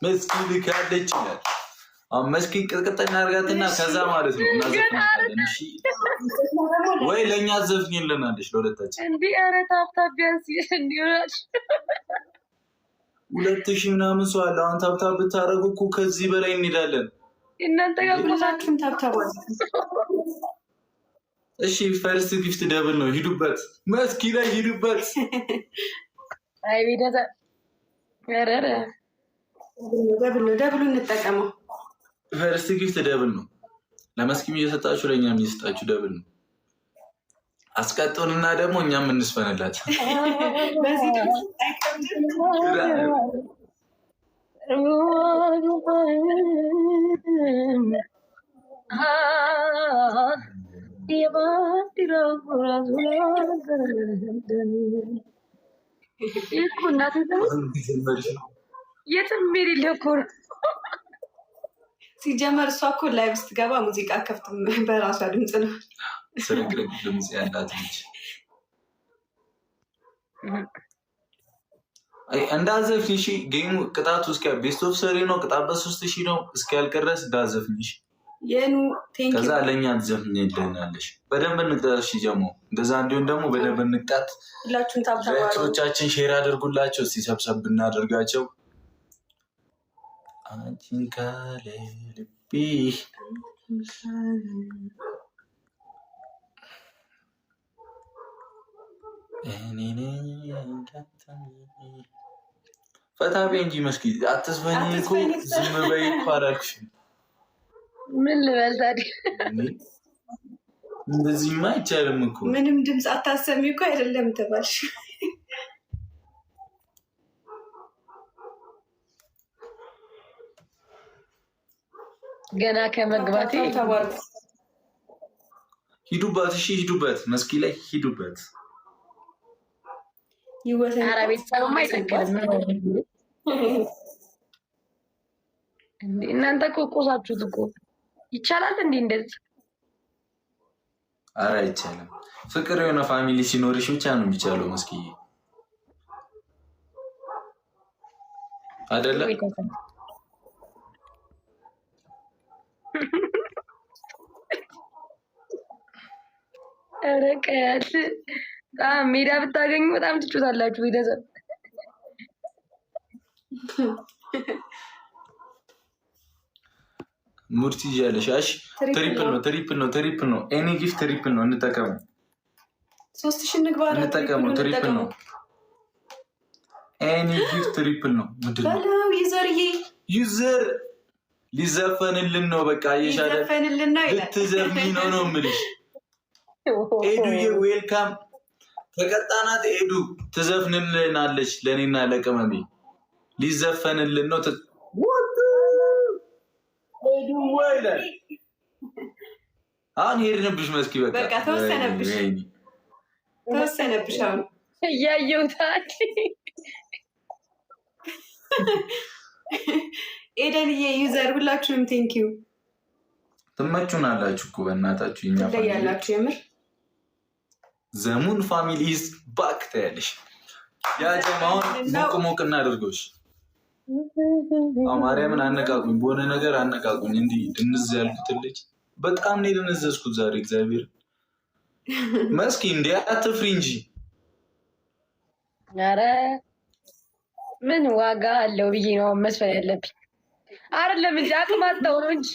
መስኪ ልካለች ይላል። አሁን መስኪ ቅጥቅጥ እናድርጋትና ከዛ ማለት ነው እናዘፍናለን። እሺ ወይ ለእኛ ዘፍኝልናለች ለሁለታችን። እንዲህ ኧረ ታብታብ ቢያንስ እንዲሆናል 2000 ምናምን ሰው አለ። አሁን ታብታብ ብታደርጉ እኮ ከዚህ በላይ እንሄዳለን። እናንተ ጋር ቆሳችሁም ታብታብ። እሺ ፈርስት ጊፍት ደብል ነው። ሂዱበት፣ መስኪ ላይ ሂዱበት። አይ ቤተሰብ ኧረ ደብሉ እንጠቀመው። ፈርስት ጊፍት ደብል ነው። ለመስኪም እየሰጣችሁ ለእኛም እየሰጣችሁ ደብል ነው። አስቀጡንና ደግሞ እኛም እንስፈንላት። የትም የሌለ እኮ ሲጀመር እሷ እኮ ላይቭ ስትገባ ሙዚቃ ከፍትም በራሷ ድምፅ ነው። ስርግርግ ድምፅ ያላት ልጅ እንዳዘፍኝ። እሺ ጌሙ ቅጣቱ እስከ ቤስት ኦፍ ሰሪ ነው። ቅጣት በ3000 ነው። እስኪያልቅ ድረስ እንዳዘፍኝ። ከዛ ለእኛ ትዘፍኝልናለሽ። በደንብ እንቅጣት። ጀሞ እንደዛ እንዲሁም ደግሞ በደንብ እንቅጣት። ሁላችሁም ሼር አድርጉላቸው። እስቲ ሰብሰብ ብናደርጋቸው። አንቺን ካለ ልቤ ፈታ በይ እንጂ መስኪ አትስፈኝ እኮ ዝም በይ እኮ አላልኩሽም። ምን ልበል ታዲያ? እንደዚህማ አይቻልም እኮ። ምንም ድምፅ አታሰሚ እኮ አይደለም ተባልሽ። ገና ከመግባቴ ሂዱበት። እሺ ሂዱበት፣ መስኪ ላይ ሂዱበት። ኧረ ቤተሰብማ አይጠቅልም። እናንተ እኮ ቆሳችሁት እኮ። ይቻላል እንዴ እንደዚህ? ኧረ አይቻልም። ፍቅር የሆነ ፋሚሊ ሲኖርሽ ብቻ ነው የሚቻለው መስኪዬ፣ አይደለ? ኧረ ቀያት ሜዳ ብታገኙ በጣም ትጩታላችሁ ቤተሰብ። ሙድ ትይዣለሽ። እሺ ትሪፕል ነው። ኤኒ ጊፍት ትሪፕል ነው። እንጠቀሙ። 3000 ንግባ እንጠቀሙ። ትሪፕል ነው። ኤኒ ጊፍት ትሪፕል ነው። ምንድነው ዩዘር ሊዘፈንልን ነው። በቃ እየሻለ ልትዘፍኝ ነው የምልሽ። ኤዱዬ ዌልካም። ተቀጣናት። ኤዱ ትዘፍንልናለች ለእኔና ለቅመሜ። ሊዘፈንልን ነው። ኤዱ ወይላል። አሁን ሄድንብሽ መስኪ። በቃ ተወሰነብሽ። አሁን እያየሁታል። ኤደንዬ ዩዘር ሁላችሁንም ቴንኪዩ። ትመቹናላችሁ እኮ በእናታችሁ። እኛ ያላችሁ የምር ዘሙን ፋሚሊ ኢዝ ባክ ታያለሽ። ያ ጀማውን ሞቅ እናደርገውሽ። ማርያምን አነቃቁኝ፣ በሆነ ነገር አነቃቁኝ። እንዲህ ድንዝ ያልኩት ልጅ በጣም ነው የደነዘዝኩት ዛሬ። እግዚአብሔር መስኪ እንዲህ አትፍሪ እንጂ። ኧረ ምን ዋጋ አለው ብዬ ነው መስፈን ያለብኝ አይደለም እንጂ አቅም አጣሁ ነው እንጂ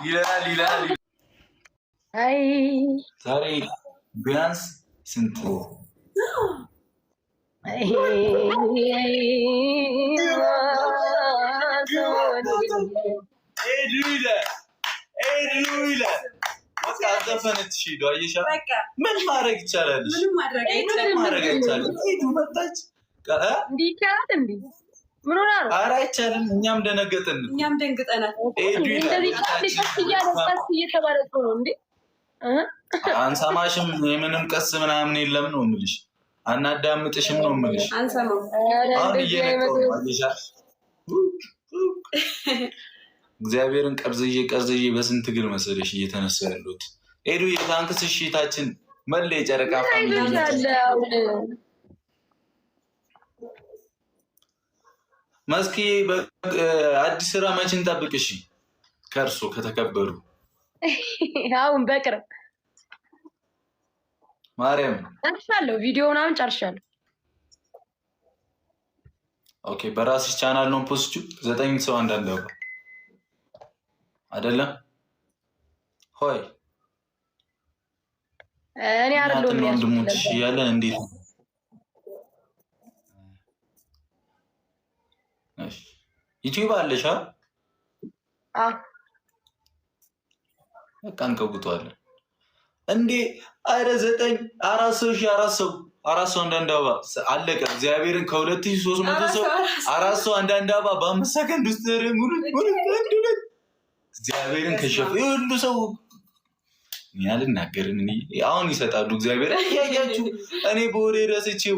ይላል። አይ ዛሬ ቢያንስ ስንት ዘፈነች ሄዱ። አየሻ ምን ማድረግ ይቻላል? ማድረግ አይቻልም። መጣች እንዲህ ይቻላል እንዴ? ምን ሆና ነው? ኧረ አይቻልም። እኛም ደነገጥን። እኛም ደንግጠናል። እንደዚህ ቀስ እየተባለ ነው እንዴ? አንሰማሽም። የምንም ቀስ ምናምን የለም ነው የምልሽ። አናዳምጥሽም ነው የምልሽ። አንሰማም። አሁን እየነቀው አየሻ። እግዚአብሔርን ቀርዝዬ በስንት ግል መሰለሽ እየተነሳ ያሉት። ኤዱ የታንክስ እሽታችን መሌ ጨረቃ ፋሚሊ መስኪ አዲስ ስራ መች እንጠብቅሽ? ከእርሶ ከተከበሩ አሁን በቅርብ ማርያም ጨርሻለሁ። ቪዲዮ ምናምን ጨርሻለሁ። ኦኬ በራስሽ ቻናል ነው ፖስቱ 9 ሰው አንዳንድ አይደለም ሆይ እኔ አይደለም ወንድሞችሽ ያለን እንዴት ነው? እሺ ዩቲዩብ አለሽ? በቃ እንቀውጠዋለን እንዴ! አረ 4 ሰው አንዳንድ አበባ አለቀ። እግዚአብሔርን ከ2300 ሰው 4 ሰው አንዳንድ አበባ በ5 ሰከንድ ውስጥ እግዚአብሔርን ከሸፈ ሁሉ ሰው ያልናገርን አሁን ይሰጣሉ። እግዚአብሔር ያያችሁ እኔ በወሬ ረስቼው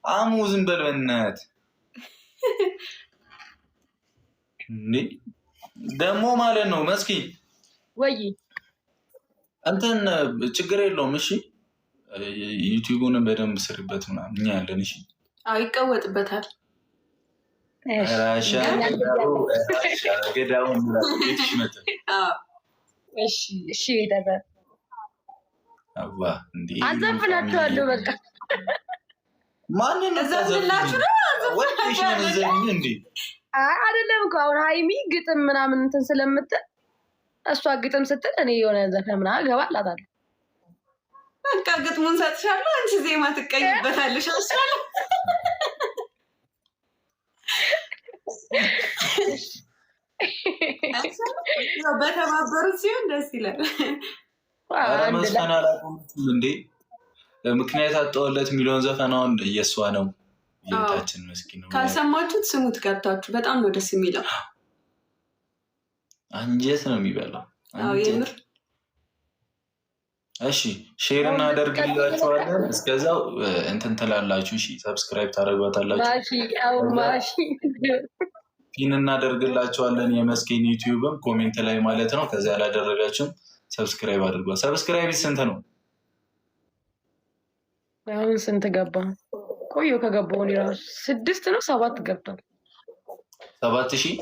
አሙ ዝም በል በእናትህ እንዴ! ደግሞ ማለት ነው መስኪ ወይ አንተን ችግር የለውም። እሺ ዩቲዩቡን በደንብ ስርበት ምናምን እኛ ያለን። እሺ ይቀወጥበታል። ገዳውን እሺ ቤተሰብ አዘፍናችኋለሁ። በቃ ማንን እዘፍንላችሁ ነው እንዴ? አይደለም እኮ አሁን ሀይሚ ግጥም ምናምን እንትን ስለምትል እሷ ግጥም ስትል እኔ የሆነ ዘፈን ምናምን እገባላታለሁ። በቃ ግጥሙን ሰጥሻለሁ፣ አንቺ ዜማ ትቀይበታለሽ። አስቻለሁ በተባበሩት ሲሆን ደስ ይላል። መስፈን አላቆምኩም እንዴ? ምክንያት አጣሁለት የሚለውን ዘፈናውን እየሷ ነው የታችን መስኪን ነው። ካልሰማችሁት ስሙት ገብታችሁ፣ በጣም ነው ደስ የሚለው። አንጀት ነው የሚበላው። የምር እሺ ሼር እናደርግላችኋለን። እስከዛው እንትን ትላላችሁ። እሺ ሰብስክራይብ ታደርጓታላችሁ። ፒን እናደርግላችኋለን የመስኪን ዩቲዩብም ኮሜንት ላይ ማለት ነው። ከዛ ያላደረጋችሁም ሰብስክራይብ አድርጓት። ሰብስክራይብ ስንት ነው? አሁን ስንት ገባ? ቆዮ ከገባው ራሱ 6 ነው 7 ገብቷል። 7000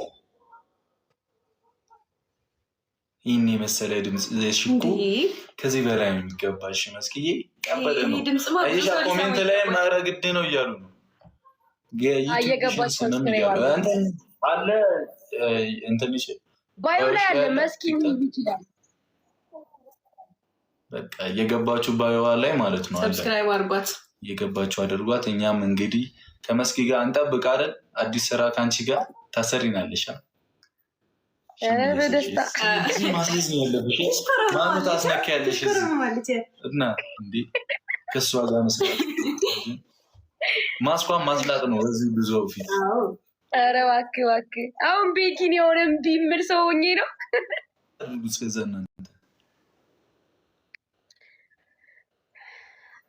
ይህን የመሰለ ድምፅ ሽኩ ከዚህ በላይ ነው የሚገባሽ መስኪዬ። ቀበለ ነው አይሻ ኮሜንት ላይ ማረ ግድ ነው እያሉ ነው። እየገባች አለ እንትን ባዮ ላይ አለ መስኪን ይችላል። በቃ እየገባችሁ ባዮዋ ላይ ማለት ነው። ሰብስክራይብ አድርጓት፣ እየገባችሁ አድርጓት። እኛም እንግዲህ ከመስኪ ጋር እንጠብቃለን። አዲስ ስራ ከአንቺ ጋር ታሰሪናለሽ። በደስታ ማስዝ ያለብሽ ማኑ ታስነኪያለሽ እና እንዴ ከእሷ ጋር መስራት ማስኳን ማስላጥ ነው። በዚህ ብዙ ፊት ኧረ እባክህ እባክህ አሁን ቤኪን የሆነ እምቢ የምል ሰው ሆኜ ነው።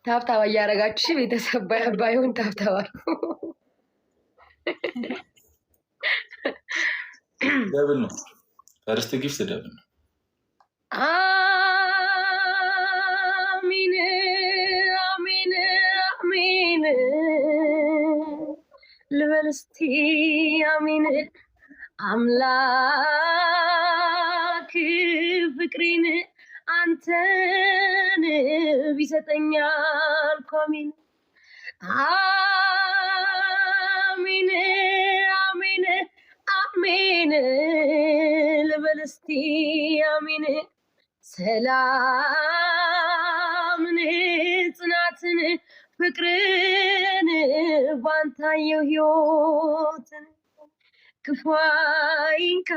ታብታባ እያደረጋችሁ ቤተሰብ ባይሆን ታብታባ ደብል ነው። ፈርስት ጊፍት ደብል ነው። አሚን አሚን አሚን ልበል እስቲ አሚን። አምላክ ፍቅሬን አንተን ቢሰጠኛል አሚን አሚን አሚን አሚን ልበል እስቲ አሚን። ሰላምን ጽናትን ፍቅርን ባንታየው ሕይወትን ክፉ አይንካ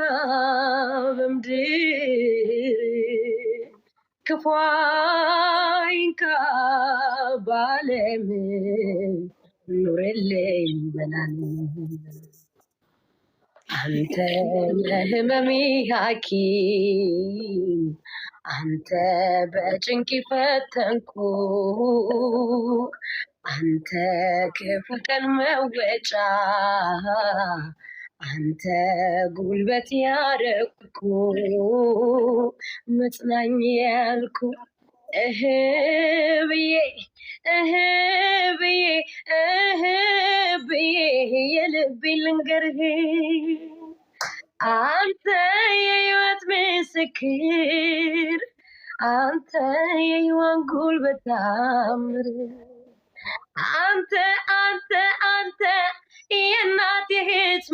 በምድር ክፉ አይንካ ባለም ኑርልኝ በላለም አንተ ለህመሜ ሐኪም አንተ በጭንቅ ፈተንኩ አንተ ክፉ ቀን መወጫ አንተ ጉልበት ያረኩ መጽናኛ ያልኩ ብዬ ብዬ ብዬ የልቤ ልንገርህ አንተ የህይወት ምስክር አንተ የህይወት ጉልበት ታምር አንተ የእናቴ እህት